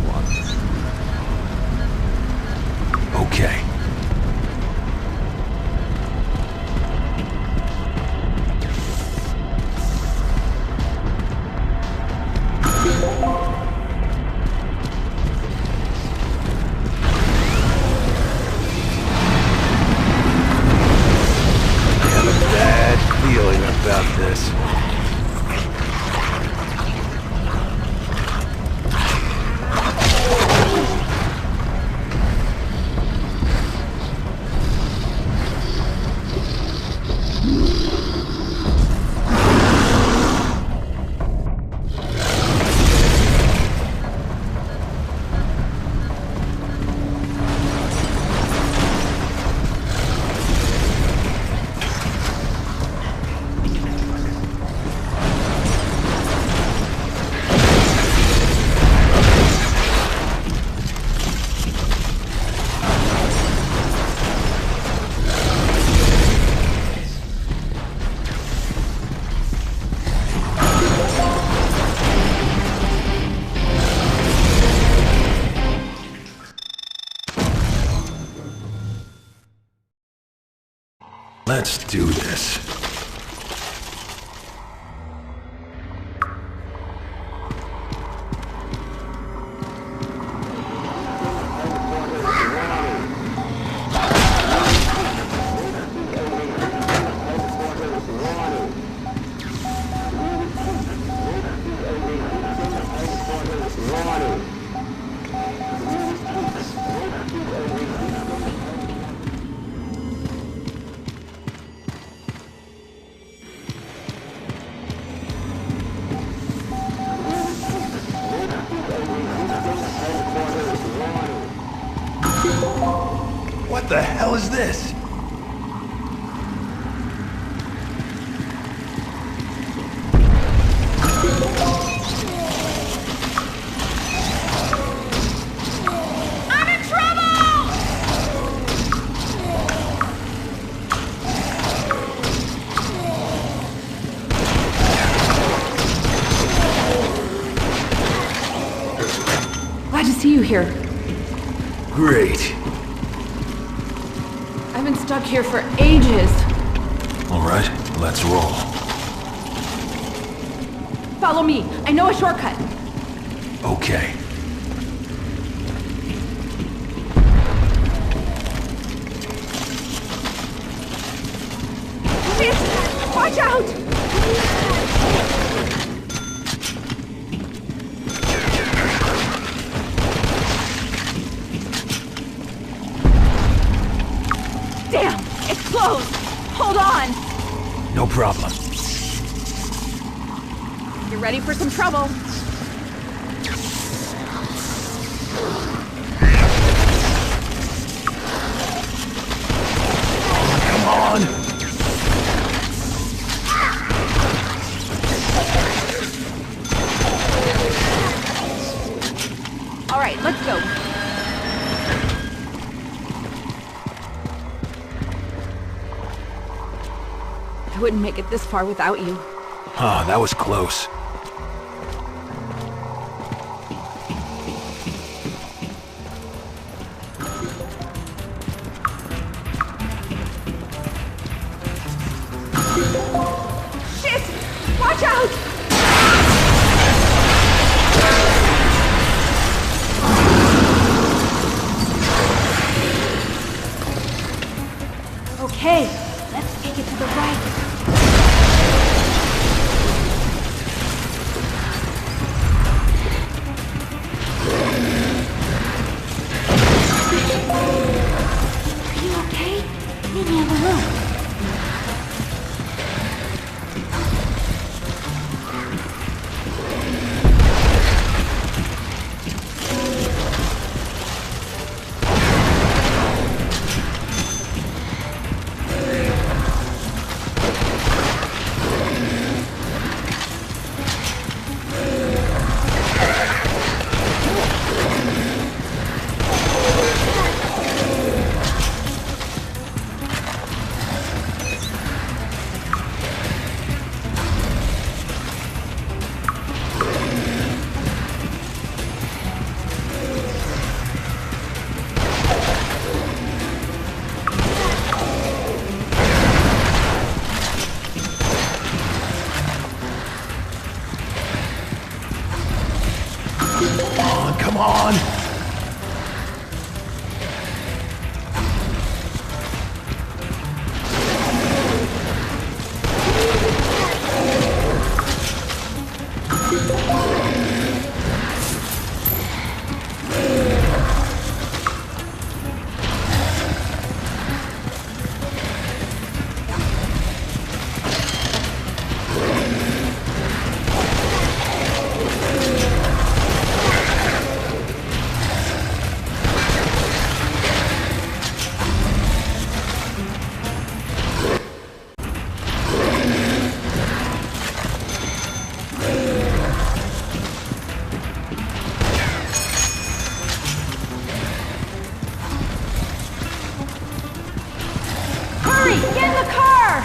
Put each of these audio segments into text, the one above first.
one. Okay. I have a bad feeling about this. Let's do this. What the hell is this? I'm in trouble! Glad to see you here. Great. I've been stuck here for ages. All right, let's roll. Follow me. I know a shortcut. Okay. Shit! Watch out! Damn! It's closed! Hold on! No problem. You're ready for some trouble. Come on! All right, let's go. I wouldn't make it this far without you. Ah, that was close. Shit! Watch out! Okay, let's take it to the right. on! Hurry! Get in the car!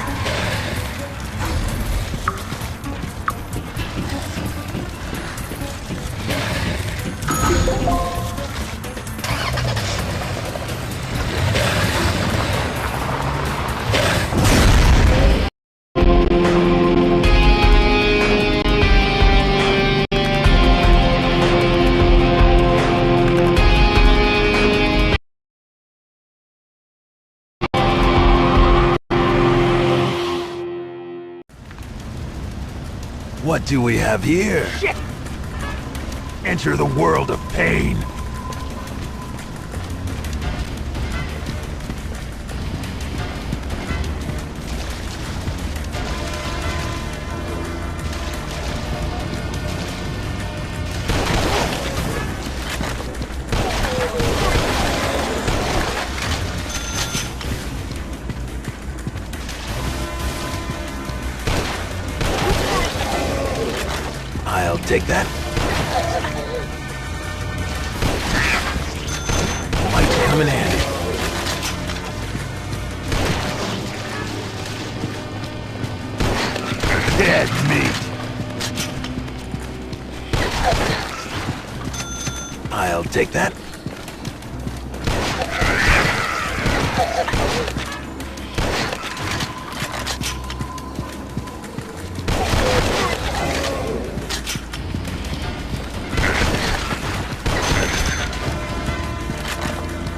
What do we have here? Shit! Enter the world of pain. I'll take that. Might come in handy. Dead meat. I'll take that.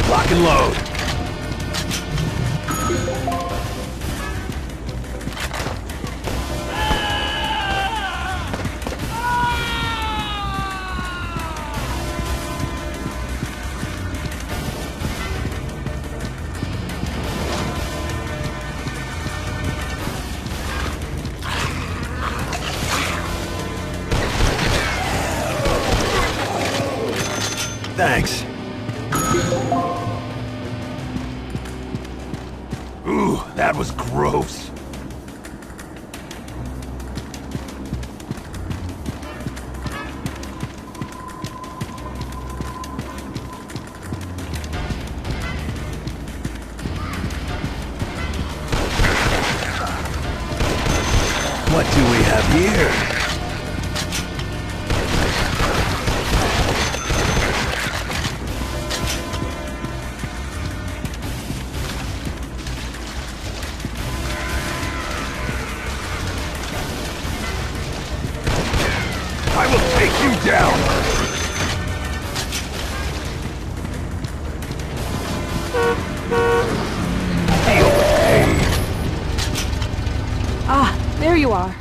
Lock and load. Thanks. Ooh, that was gross. What do we have here? I will take you down! Feel the pain. Ah, there you are.